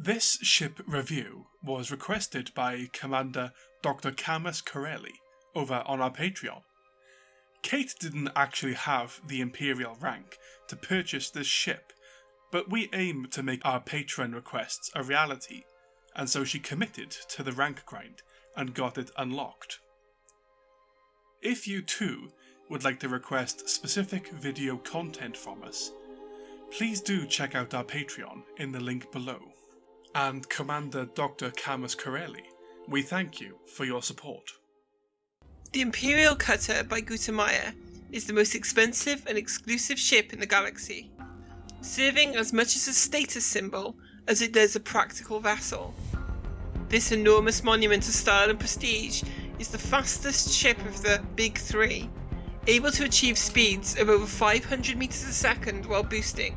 This ship review was requested by Commander Dr. Camus Corelli over on our Patreon. Kate didn't actually have the Imperial rank to purchase this ship, but we aim to make our patron requests a reality, and so she committed to the rank grind and got it unlocked. If you too would like to request specific video content from us, please do check out our Patreon in the link below. And Commander Dr. Camus Corelli, we thank you for your support. The Imperial cutter by Gutermeyer is the most expensive and exclusive ship in the galaxy, serving as much as a status symbol as it does a practical vessel. This enormous monument to style and prestige is the fastest ship of the Big Three, able to achieve speeds of over 500 meters a second while boosting.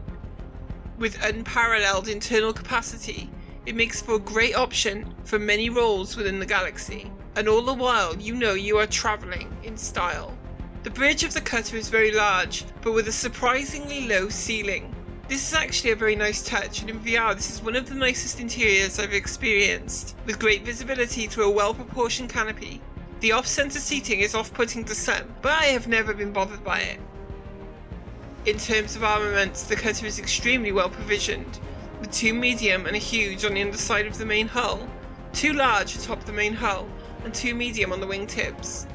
With unparalleled internal capacity, it makes for a great option for many roles within the galaxy, and all the while you know you are travelling in style. The bridge of the cutter is very large, but with a surprisingly low ceiling. This is actually a very nice touch, and in VR this is one of the nicest interiors I've experienced, with great visibility through a well-proportioned canopy. The off-centre seating is off-putting to some, but I have never been bothered by it. In terms of armaments, the cutter is extremely well provisioned, with 2 medium and a huge on the underside of the main hull, 2 large atop the main hull, and 2 medium on the wingtips.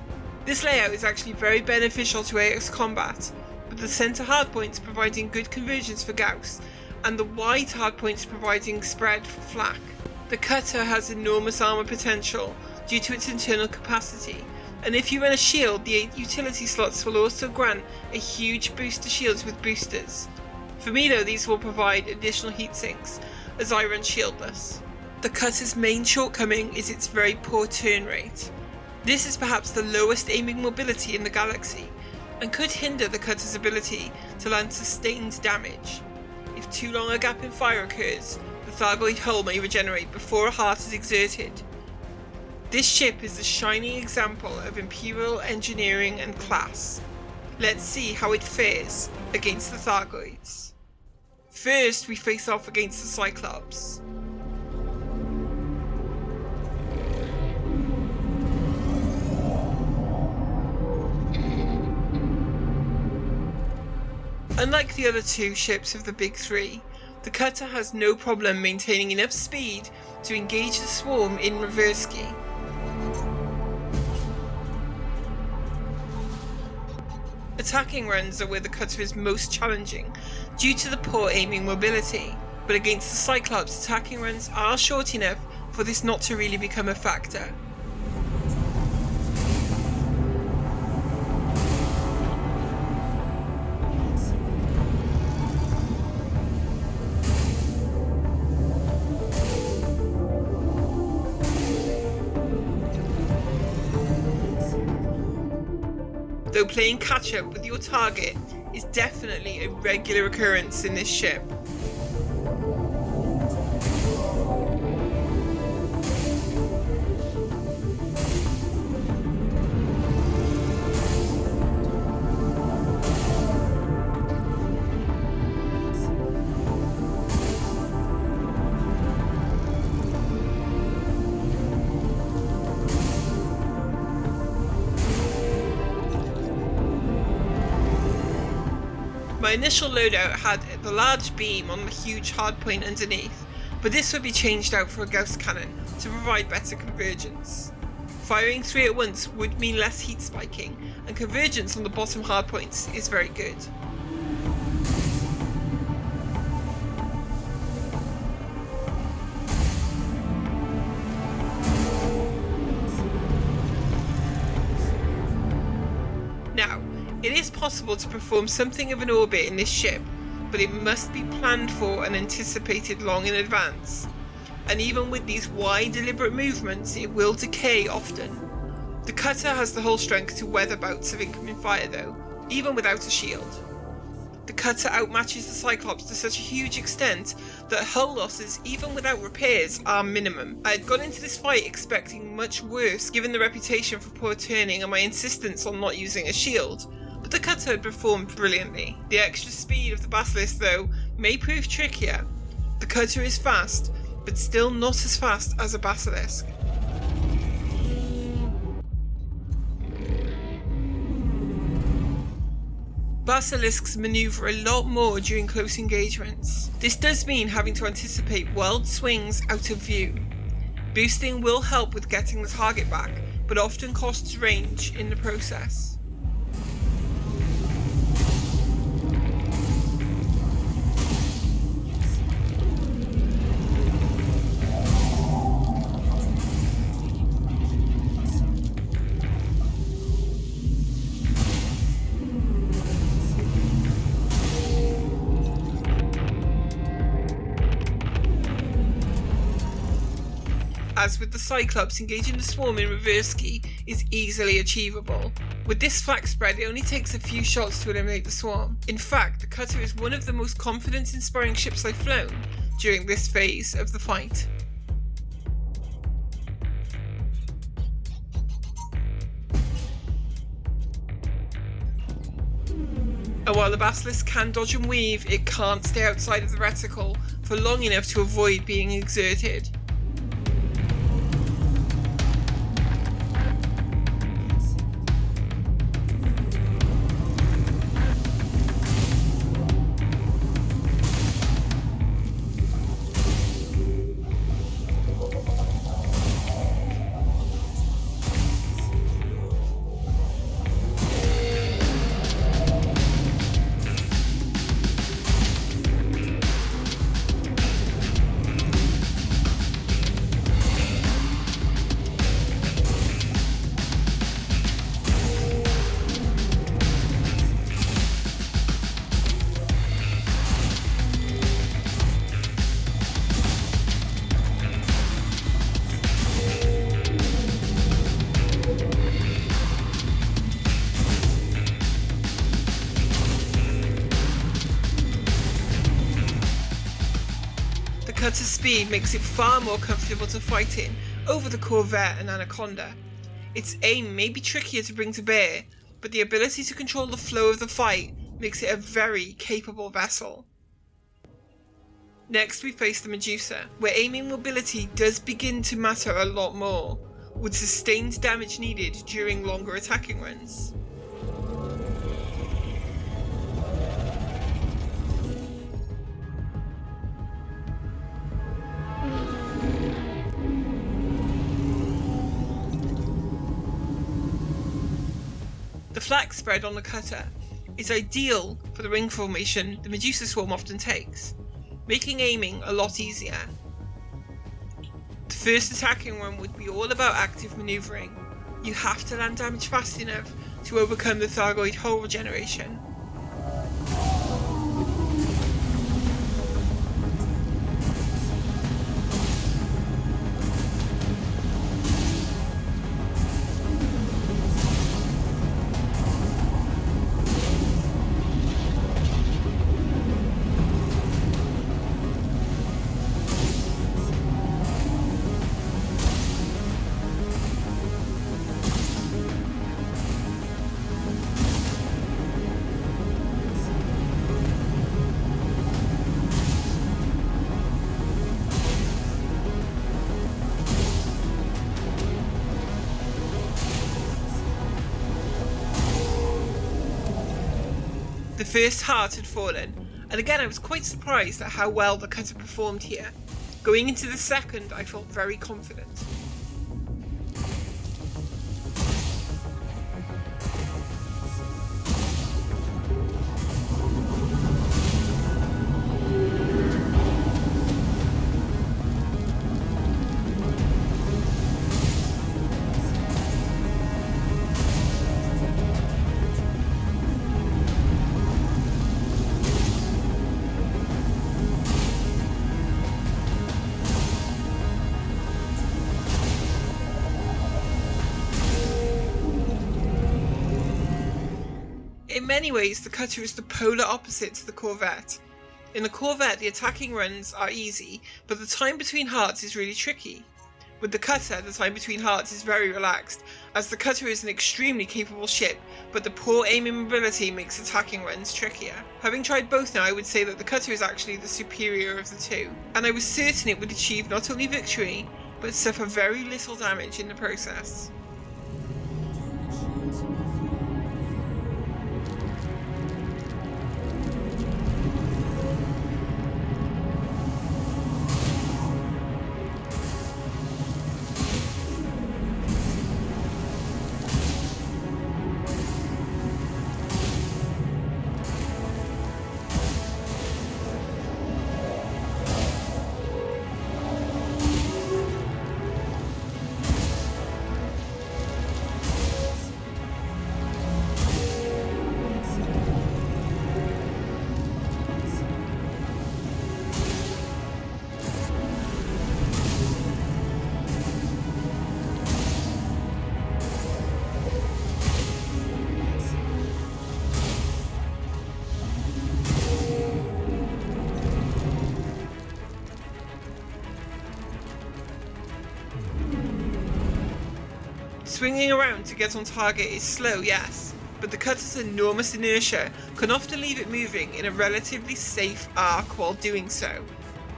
This layout is actually very beneficial to AX combat, with the centre hardpoints providing good conversions for Gauss, and the wide hardpoints providing spread for flak. The cutter has enormous armour potential due to its internal capacity, and if you run a shield, the 8 utility slots will also grant a huge boost to shields with boosters. For me though, these will provide additional heat sinks, as I run shieldless. The cutter's main shortcoming is its very poor turn rate. This is perhaps the lowest aiming mobility in the galaxy, and could hinder the cutter's ability to land sustained damage. If too long a gap in fire occurs, the Thargoid hull may regenerate before a heart is exerted. This ship is a shining example of Imperial engineering and class. Let's see how it fares against the Thargoids. First, we face off against the Cyclops. Unlike the other 2 ships of the Big Three, the cutter has no problem maintaining enough speed to engage the swarm in reverse ski. Attacking runs are where the cutter is most challenging due to the poor aiming mobility, but against the Cyclops, attacking runs are short enough for this not to really become a factor. Though playing catch-up with your target is definitely a regular occurrence in this ship. My initial loadout had the large beam on the huge hardpoint underneath, but this would be changed out for a Gauss cannon to provide better convergence. Firing 3 at once would mean less heat spiking, and convergence on the bottom hardpoints is very good. Now, it is possible to perform something of an orbit in this ship, but it must be planned for and anticipated long in advance. And even with these wide deliberate movements, it will decay often. The cutter has the hull strength to weather bouts of incoming fire though, even without a shield. The cutter outmatches the Cyclops to such a huge extent that hull losses, even without repairs, are minimum. I had gone into this fight expecting much worse given the reputation for poor turning and my insistence on not using a shield. But the cutter had performed brilliantly. The extra speed of the Basilisk though may prove trickier. The cutter is fast, but still not as fast as a basilisk. Basilisks maneuver a lot more during close engagements. This does mean having to anticipate wild swings out of view. Boosting will help with getting the target back, but often costs range in the process. As with the Cyclops, engaging the swarm in reverse key is easily achievable. With this flak spread, it only takes a few shots to eliminate the swarm. In fact, the cutter is one of the most confidence-inspiring ships I've flown during this phase of the fight. And while the Basilisk can dodge and weave, it can't stay outside of the reticle for long enough to avoid being exerted. Cutter's speed makes it far more comfortable to fight in over the Corvette and Anaconda. Its aim may be trickier to bring to bear, but the ability to control the flow of the fight makes it a very capable vessel. Next we face the Medusa, where aiming mobility does begin to matter a lot more, with sustained damage needed during longer attacking runs. The flak spread on the cutter is ideal for the ring formation the Medusa swarm often takes, making aiming a lot easier. The first attacking run would be all about active manoeuvring. You have to land damage fast enough to overcome the Thargoid hull regeneration. The first heart had fallen, and again I was quite surprised at how well the cutter performed here. Going into the second, I felt very confident. In many ways, the cutter is the polar opposite to the Corvette. In the Corvette, the attacking runs are easy, but the time between hearts is really tricky. With the cutter, the time between hearts is very relaxed, as the cutter is an extremely capable ship, but the poor aiming mobility makes attacking runs trickier. Having tried both now, I would say that the cutter is actually the superior of the two, and I was certain it would achieve not only victory, but suffer very little damage in the process. Swinging around to get on target is slow, yes, but the cutter's enormous inertia can often leave it moving in a relatively safe arc while doing so.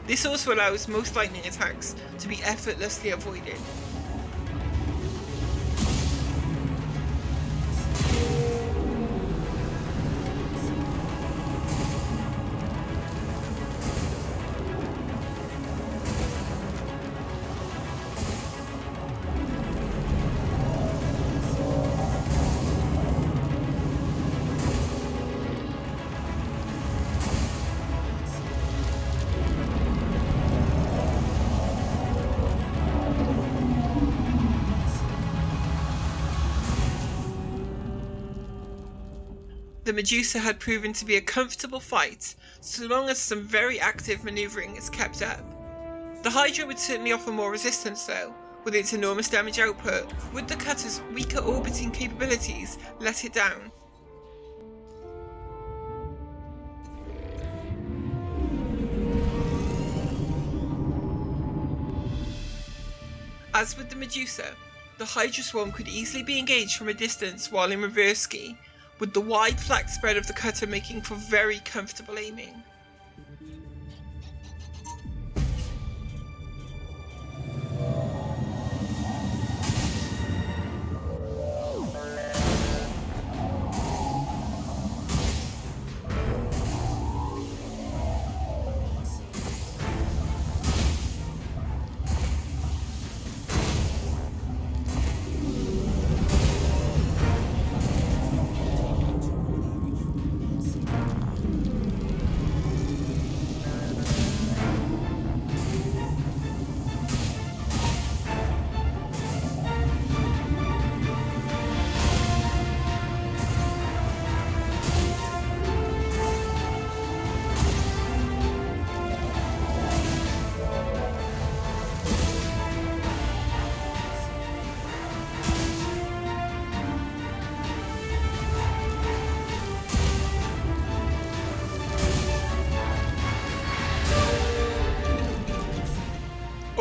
This also allows most lightning attacks to be effortlessly avoided. The Medusa had proven to be a comfortable fight, so long as some very active manoeuvring is kept up. The Hydra would certainly offer more resistance though, with its enormous damage output. Would the cutter's weaker orbiting capabilities let it down? As with the Medusa, the Hydra swarm could easily be engaged from a distance while in reverse ski, with the wide flak spread of the cutter making for very comfortable aiming.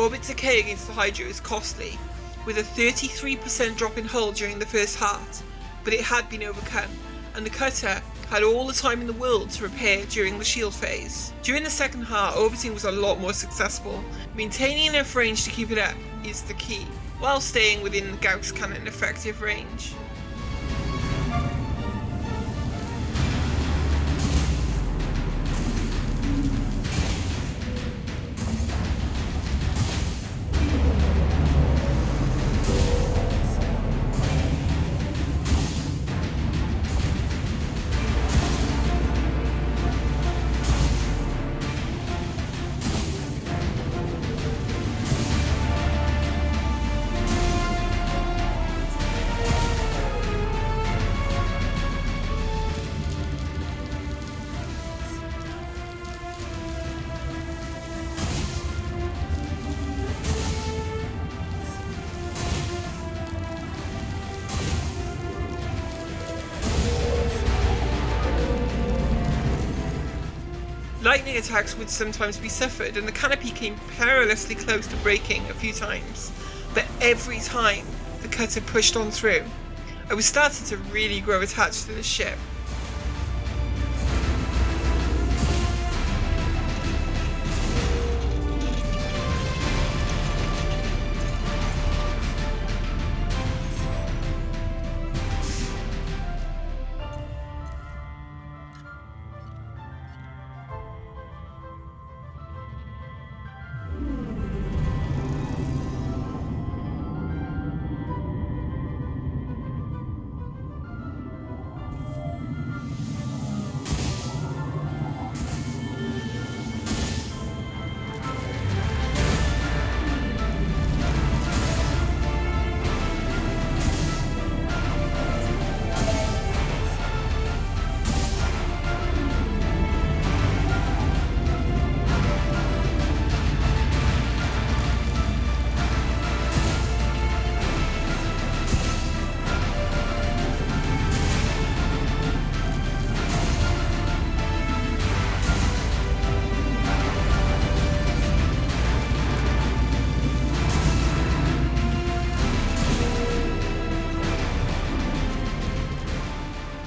Orbit decay against the Hydra is costly, with a 33% drop in hull during the first heart, but it had been overcome, and the cutter had all the time in the world to repair during the shield phase. During the second heart, orbiting was a lot more successful. Maintaining enough range to keep it up is the key, while staying within the Gauss cannon effective range. Lightning attacks would sometimes be suffered, and the canopy came perilously close to breaking a few times. but every time the cutter pushed on through, I was starting to really grow attached to the ship.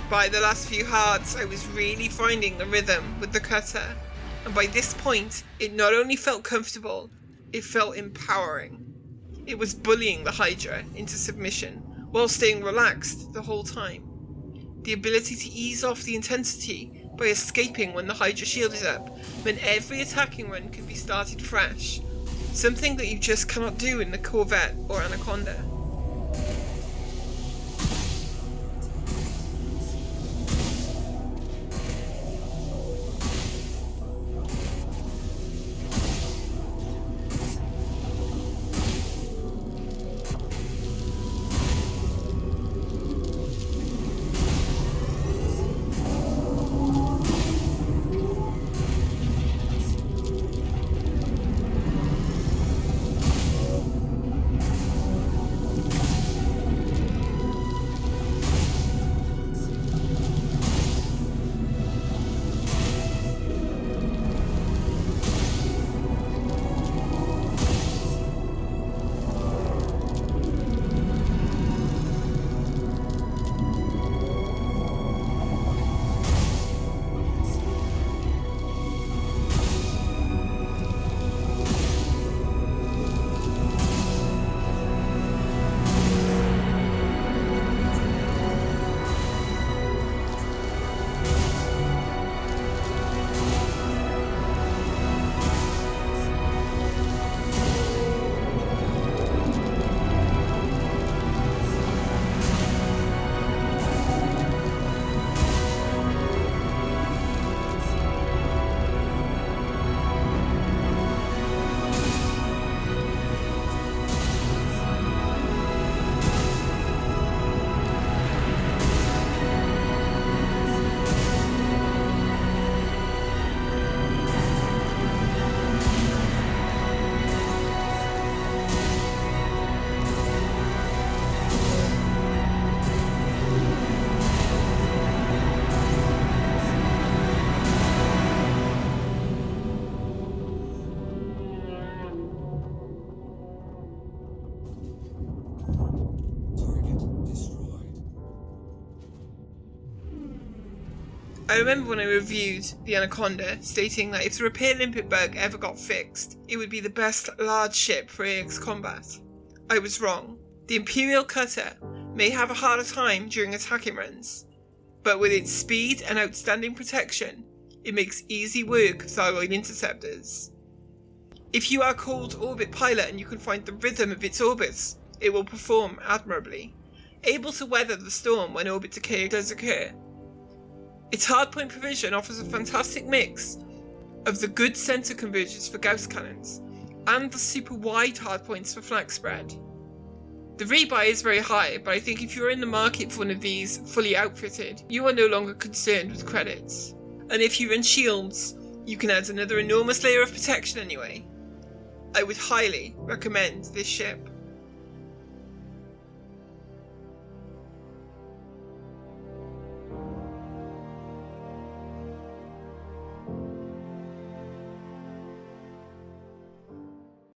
By the last few hards, I was really finding the rhythm with the cutter, and by this point, it not only felt comfortable, it felt empowering. It was bullying the Hydra into submission, while staying relaxed the whole time. The ability to ease off the intensity by escaping when the Hydra shield is up meant every attacking run could be started fresh, something that you just cannot do in the Corvette or Anaconda. I remember when I reviewed the Anaconda, stating that if the repair limpet bug ever got fixed, it would be the best large ship for AX combat. I was wrong. The Imperial cutter may have a harder time during attacking runs, but with its speed and outstanding protection, it makes easy work of thyroid interceptors. If you are a cold orbit pilot and you can find the rhythm of its orbits, it will perform admirably, able to weather the storm when orbit decay does occur. Its hardpoint provision offers a fantastic mix of the good center convergence for Gauss cannons and the super wide hardpoints for flak spread. The rebuy is very high, but I think if you're in the market for one of these fully outfitted, you are no longer concerned with credits. And if you run shields, you can add another enormous layer of protection anyway. I would highly recommend this ship.